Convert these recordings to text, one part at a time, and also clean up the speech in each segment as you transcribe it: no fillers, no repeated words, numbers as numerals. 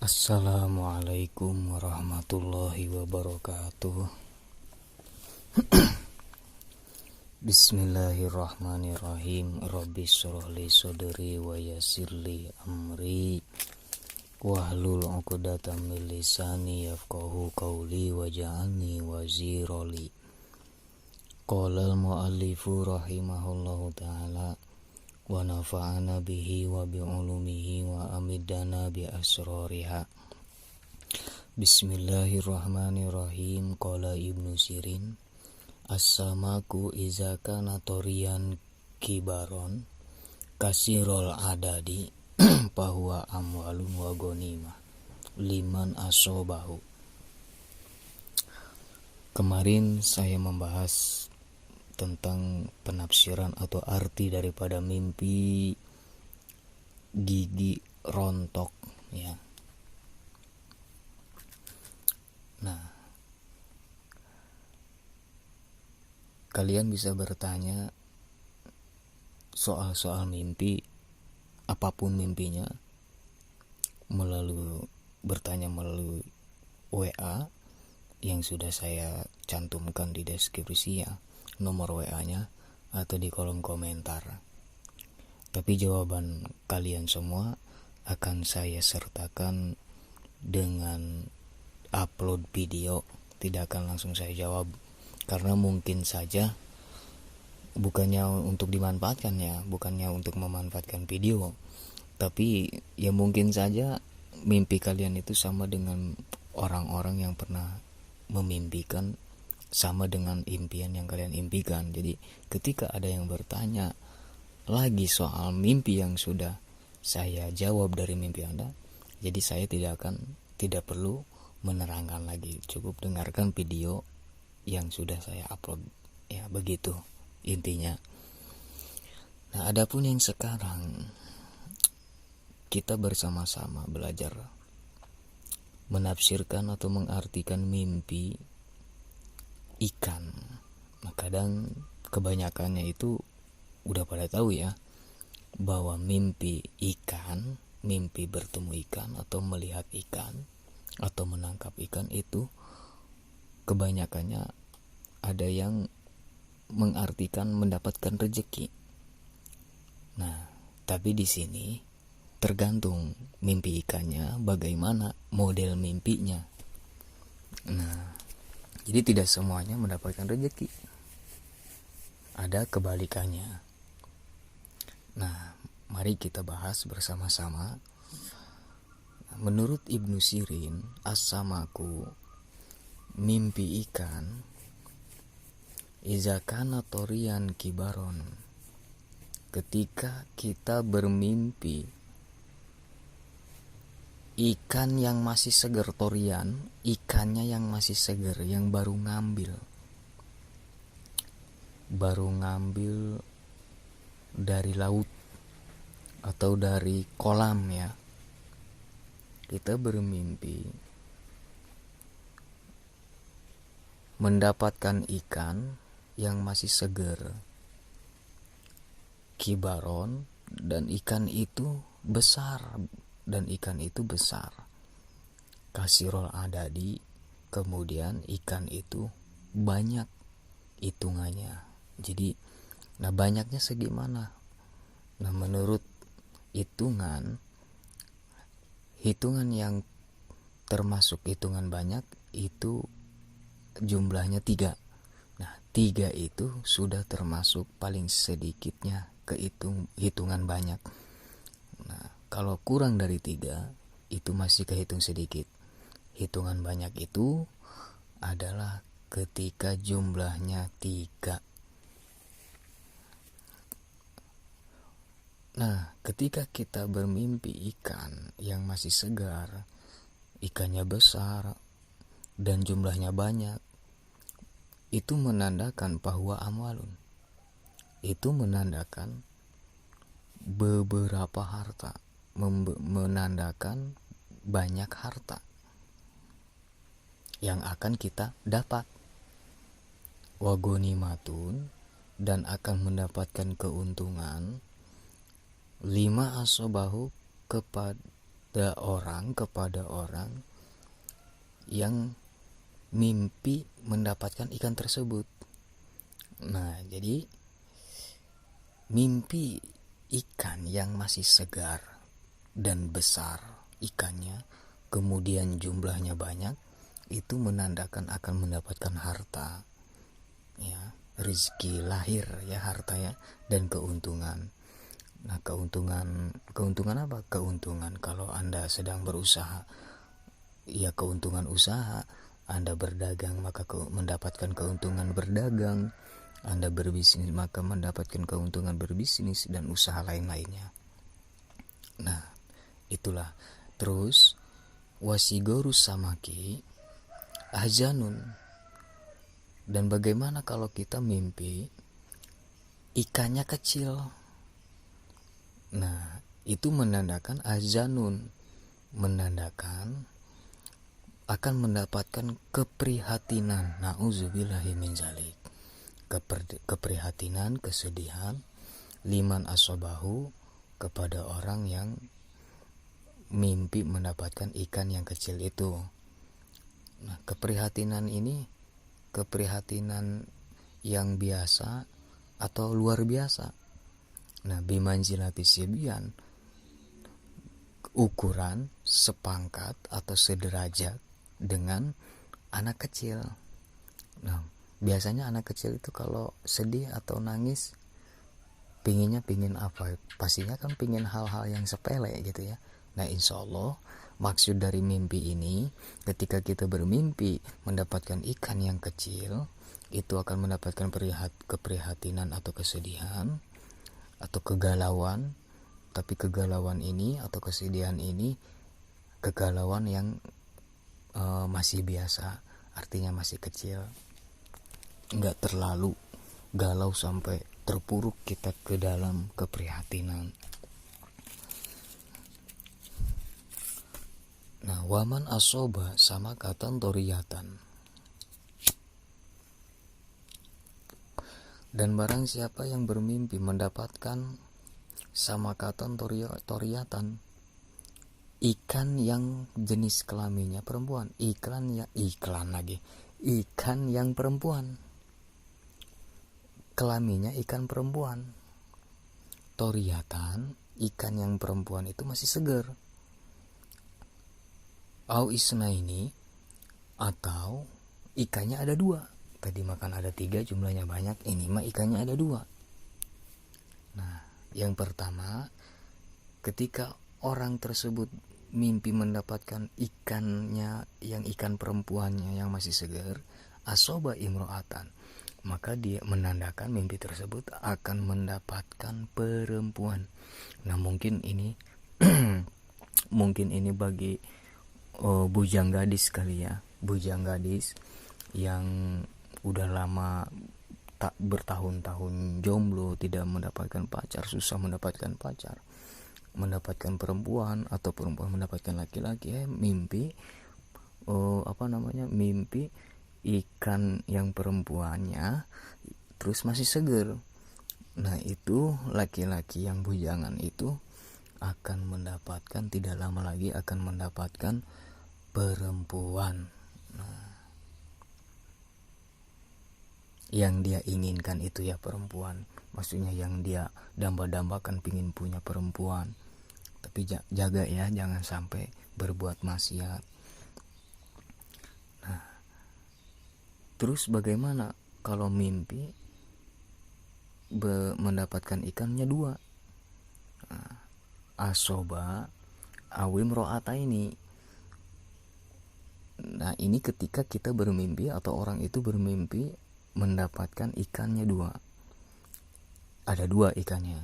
Assalamualaikum warahmatullahi wabarakatuh. Bismillahirrahmanirrahim. Rabbi shrah li sadri wa yassir li amri wahlul 'uqdatam min lisani yafqahu qawli waj'alni wazira li. Qala al-muallifu rahimahullahu ta'ala wa nafa'ana bihi wa bi'ulumihi wa amidana bi asrariha. Bismillahirrahmanirrahim. Qala Ibnu Sirin, as-samaku iza kana toriyan kibaron kasirol adadi fahuwa amwalun wa ghanimah liman asobahu. Kemarin saya membahas tentang penafsiran atau arti daripada mimpi gigi rontok ya. Nah, kalian bisa bertanya soal-soal mimpi, apapun mimpinya, bertanya melalui WA yang sudah saya cantumkan di deskripsi ya, nomor WA-nya atau di kolom komentar. Tapi jawaban kalian semua akan saya sertakan dengan upload video, tidak akan langsung saya jawab karena mungkin saja bukannya untuk dimanfaatkan ya, bukannya untuk memanfaatkan video, tapi ya mungkin saja mimpi kalian itu sama dengan orang-orang yang pernah memimpikan, sama dengan impian yang kalian impikan. Jadi ketika ada yang bertanya lagi soal mimpi yang sudah saya jawab dari mimpi Anda, jadi saya tidak perlu menerangkan lagi, cukup dengarkan video yang sudah saya upload ya, begitu intinya. Nah, adapun yang sekarang kita bersama-sama belajar menafsirkan atau mengartikan mimpi ikan. Nah, kadang kebanyakannya itu udah pada tahu ya bahwa mimpi ikan, mimpi bertemu ikan atau melihat ikan atau menangkap ikan itu kebanyakannya ada yang mengartikan mendapatkan rezeki. Nah, tapi di sini tergantung mimpi ikannya bagaimana model mimpinya. Nah, jadi tidak semuanya mendapatkan rezeki. Ada kebalikannya. Nah, mari kita bahas bersama-sama. Menurut Ibnu Sirin, as-samaku, mimpi ikan, iza kana toriyan kibaron, ketika kita bermimpi ikan yang masih segar, torian, ikannya yang masih segar, yang baru ngambil dari laut atau dari kolam ya. Kita bermimpi mendapatkan ikan yang masih segar, kibaron, dan ikan itu besar, kasirol adadi, kemudian ikan itu banyak hitungannya. Jadi, nah banyaknya segimana? Nah, menurut hitungan yang termasuk hitungan banyak itu jumlahnya 3. Nah, 3 itu sudah termasuk paling sedikitnya hitungan banyak. Nah, kalau kurang dari 3 itu masih kehitung sedikit. Hitungan banyak itu adalah ketika jumlahnya 3. Nah, ketika kita bermimpi ikan yang masih segar, ikannya besar dan jumlahnya banyak, itu menandakan bahwa amwalun, itu menandakan beberapa harta, menandakan banyak harta yang akan kita dapat. Wagonimatun, dan akan mendapatkan keuntungan, 5 asobahu kepada orang yang mimpi mendapatkan ikan tersebut. Nah, jadi mimpi ikan yang masih segar dan besar ikannya, kemudian jumlahnya banyak, itu menandakan akan mendapatkan harta, ya, rezeki lahir, ya, harta, ya, dan keuntungan. Nah, keuntungan apa? Keuntungan kalau Anda sedang berusaha, ya, keuntungan usaha. Anda berdagang maka mendapatkan keuntungan berdagang. Anda berbisnis maka mendapatkan keuntungan berbisnis dan usaha lain-lainnya. Nah, itulah. Terus wasigorus samaki ahzanun. Dan bagaimana kalau kita mimpi ikannya kecil? Nah, itu menandakan ahzanun, menandakan akan mendapatkan keprihatinan. Nauzubillahi min zalik. Keprihatinan, kesedihan, liman asobahu, kepada orang yang mimpi mendapatkan ikan yang kecil itu. Nah, keprihatinan ini keprihatinan yang biasa atau luar biasa. Nah, bimanzilati sibyan, ukuran sepangkat atau sederajat dengan anak kecil. Nah, biasanya anak kecil itu kalau sedih atau nangis pingin apa? Pastinya kan pingin hal-hal yang sepele gitu ya. Nah, insya Allah maksud dari mimpi ini, ketika kita bermimpi mendapatkan ikan yang kecil, itu akan mendapatkan keprihatinan atau kesedihan atau kegalauan. Tapi kegalauan ini atau kesedihan ini kegalauan yang masih biasa, artinya masih kecil, nggak terlalu galau sampai terpuruk kita ke dalam keprihatinan. Nah, waman asoba sama katan toriyatan. Dan barang siapa yang bermimpi mendapatkan sama katan toriyatan, ikan yang jenis kelaminnya perempuan, ikan yang perempuan, kelaminnya ikan perempuan. Toriyatan, ikan yang perempuan itu masih segar. Au isna ini, atau ikannya ada 2. Tadi makan ada 3, jumlahnya banyak. Ini mah ikannya ada 2. Nah, yang pertama, ketika orang tersebut mimpi mendapatkan ikannya yang ikan perempuannya yang masih segar, asoba imro'atan, maka dia menandakan mimpi tersebut akan mendapatkan perempuan. Nah, mungkin ini mungkin ini bagi bujang gadis kali ya, bujang gadis yang udah lama tak bertahun-tahun jomblo, tidak mendapatkan pacar, susah mendapatkan pacar, mendapatkan perempuan atau perempuan mendapatkan laki-laki, mimpi mimpi ikan yang perempuannya terus masih seger. Nah, itu laki-laki yang bujangan itu akan mendapatkan, tidak lama lagi akan mendapatkan perempuan. Nah, yang dia inginkan itu ya perempuan, maksudnya yang dia damba-dambakan pingin punya perempuan. Tapi jaga ya, jangan sampai berbuat maksiat. Nah, terus bagaimana kalau mimpi mendapatkan ikannya 2? Nah, asoba awim ro'ata ini. Nah, ini ketika kita bermimpi atau orang itu bermimpi mendapatkan ikannya 2. Ada 2 ikannya.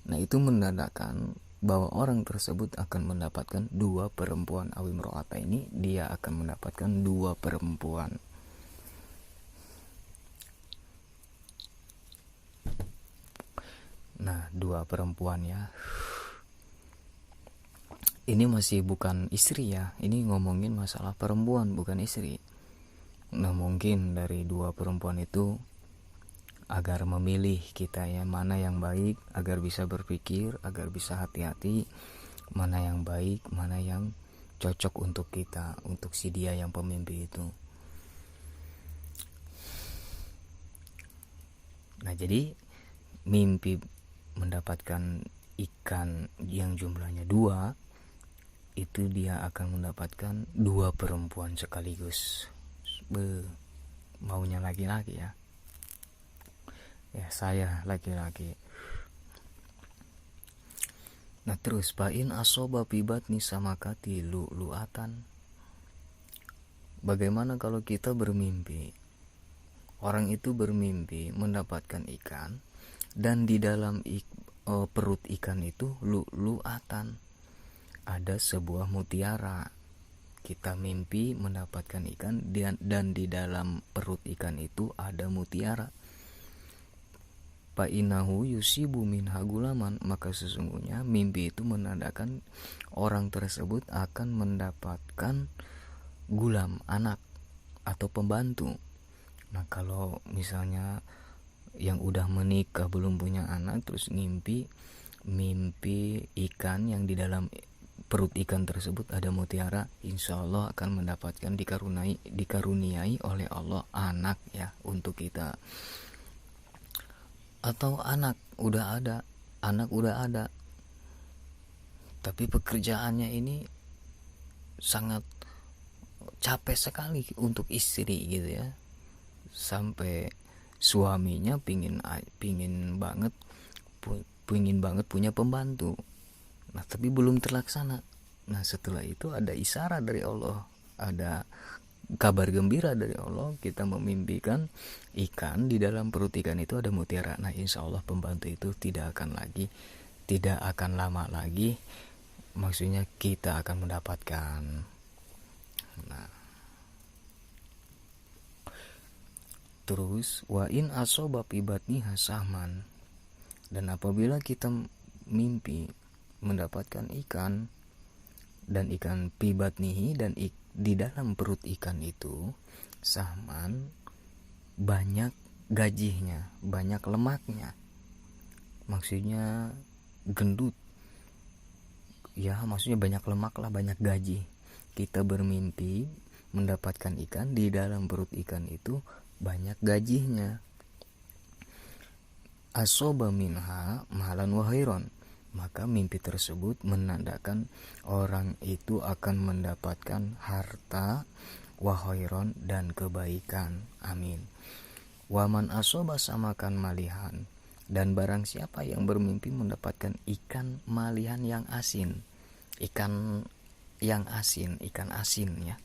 Nah, itu menandakan bahwa orang tersebut akan mendapatkan 2 perempuan. Awim ro'ata ini, dia akan mendapatkan 2 perempuan. Nah, 2 perempuan ya. Ini masih bukan istri ya, ini ngomongin masalah perempuan bukan istri. Nah, mungkin dari 2 perempuan itu agar memilih kita ya, mana yang baik, agar bisa berpikir, agar bisa hati-hati, mana yang baik, mana yang cocok untuk kita, untuk si dia yang pemimpi itu. Nah, jadi mimpi mendapatkan ikan yang jumlahnya 2, itu dia akan mendapatkan 2 perempuan sekaligus. Maunya laki-laki ya. Ya, saya laki-laki. Nah, terus pain asoba pibatni samakati lu'luatan. Bagaimana kalau kita bermimpi? Orang itu bermimpi mendapatkan ikan, dan di dalam perut ikan itu lu'luatan, ada sebuah mutiara. Kita mimpi mendapatkan ikan, dan di dalam perut ikan itu ada mutiara. Fa'inahu yusibu min hagulaman, maka sesungguhnya mimpi itu menandakan orang tersebut akan mendapatkan gulam, anak atau pembantu. Nah, kalau misalnya yang udah menikah belum punya anak terus mimpi ikan yang di dalam perut ikan tersebut ada mutiara, insya Allah akan mendapatkan dikaruniai oleh Allah anak ya untuk kita. Atau anak udah ada tapi pekerjaannya ini sangat capek sekali untuk istri gitu ya, sampai suaminya pingin banget punya pembantu. Nah, tapi belum terlaksana. Nah, setelah itu ada isyarat dari Allah, ada kabar gembira dari Allah, kita memimpikan ikan, di dalam perut ikan itu ada mutiara. Nah, insya Allah pembantu itu tidak akan lama lagi, maksudnya kita akan mendapatkan. Nah, terus wa in asoba pibatni hasahman, dan apabila kita mimpi mendapatkan ikan, dan ikan pibatnihi, dan di dalam perut ikan itu sahman, banyak gajihnya, banyak lemaknya, maksudnya gendut ya, maksudnya banyak lemak lah, banyak gaji. Kita bermimpi mendapatkan ikan, di dalam perut ikan itu banyak gajinya. Asoba minha mahalan wahairon, maka mimpi tersebut menandakan orang itu akan mendapatkan harta, wahairon, dan kebaikan. Amin. Waman asoba samakan malihan, dan barang siapa yang bermimpi mendapatkan ikan malihan yang asin, ikan asin ya.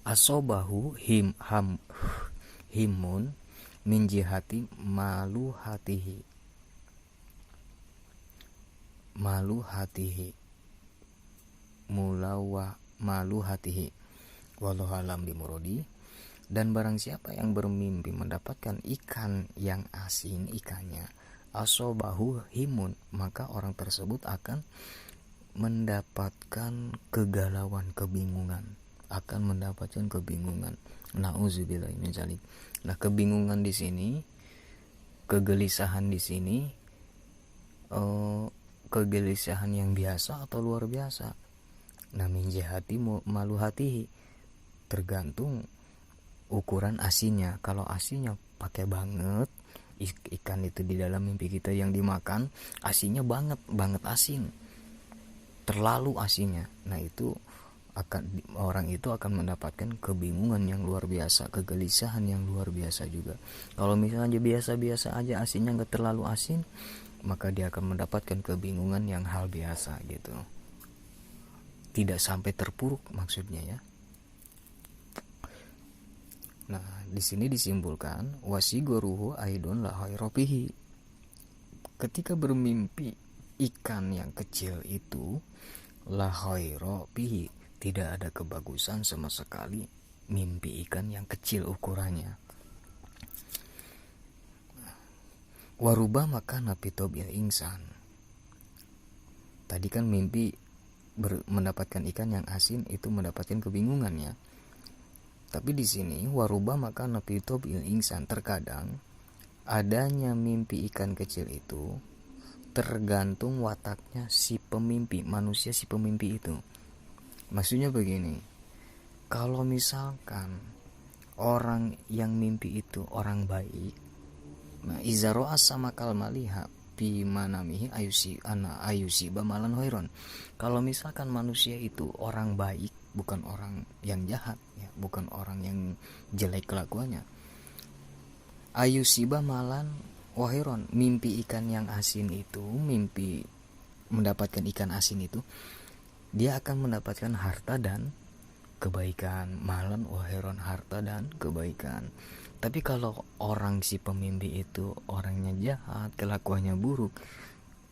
Asobahu himun min jihati malu hatihi wallahu alam bimurodi. Dan barang siapa yang bermimpi mendapatkan ikan yang asin, ikannya asobahu himun, maka orang tersebut akan mendapatkan kegalauan, kebingungan. Nauzubillahi min dzalik. Nah, kebingungan di sini, kegelisahan di sini, kegelisahan yang biasa atau luar biasa. Nah, min jihati malu hatihi, tergantung ukuran asinnya. Kalau asinnya pakai banget, ikan itu di dalam mimpi kita yang dimakan asinnya banget asin, terlalu asinnya. Nah, itu orang itu akan mendapatkan kebingungan yang luar biasa, kegelisahan yang luar biasa juga. Kalau misalnya biasa-biasa aja, asinnya nggak terlalu asin, maka dia akan mendapatkan kebingungan yang hal biasa gitu, tidak sampai terpuruk maksudnya ya. Nah, di sini disimpulkan wasigoruhu aidon la khairopihi, ketika bermimpi ikan yang kecil itu la khairopihi, tidak ada kebagusan sama sekali mimpi ikan yang kecil ukurannya. Waruba maka napitobil insan, tadi kan mimpi mendapatkan ikan yang asin itu mendapatkan kebingungan ya. Tapi di sini waruba maka napitobil insan, terkadang adanya mimpi ikan kecil itu tergantung wataknya si pemimpi, manusia si pemimpi itu. Maksudnya begini, kalau misalkan orang yang mimpi itu orang baik, nah izaro'a sama kalmaliha bi manamihi ayusi bamalan hoiron. Kalau misalkan manusia itu orang baik, bukan orang yang jahat ya, bukan orang yang jelek kelakuannya, ayusiba malan wahiron, mimpi ikan yang asin itu, mimpi mendapatkan ikan asin itu, dia akan mendapatkan harta dan kebaikan. Malan wahiron, harta dan kebaikan. Tapi kalau orang si pemimpi itu orangnya jahat, kelakuannya buruk,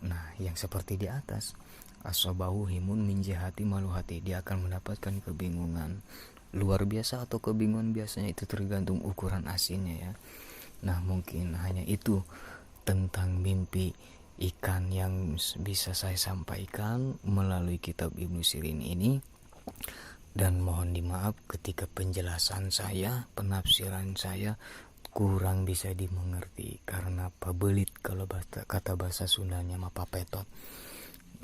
nah yang seperti di atas, asobahu himun min jihati maluhati, dia akan mendapatkan kebingungan luar biasa atau kebingungan biasanya, itu tergantung ukuran asinnya ya. Nah mungkin hanya itu tentang mimpi ikan yang bisa saya sampaikan melalui kitab Ibnu Sirin ini. Dan mohon dimaaf ketika penjelasan saya, penafsiran saya kurang bisa dimengerti, karena pabelit kalau kata bahasa Sundanya mah papetot.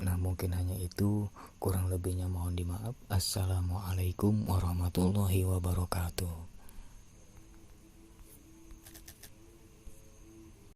Nah mungkin hanya itu, kurang lebihnya mohon dimaaf. Assalamualaikum warahmatullahi wabarakatuh.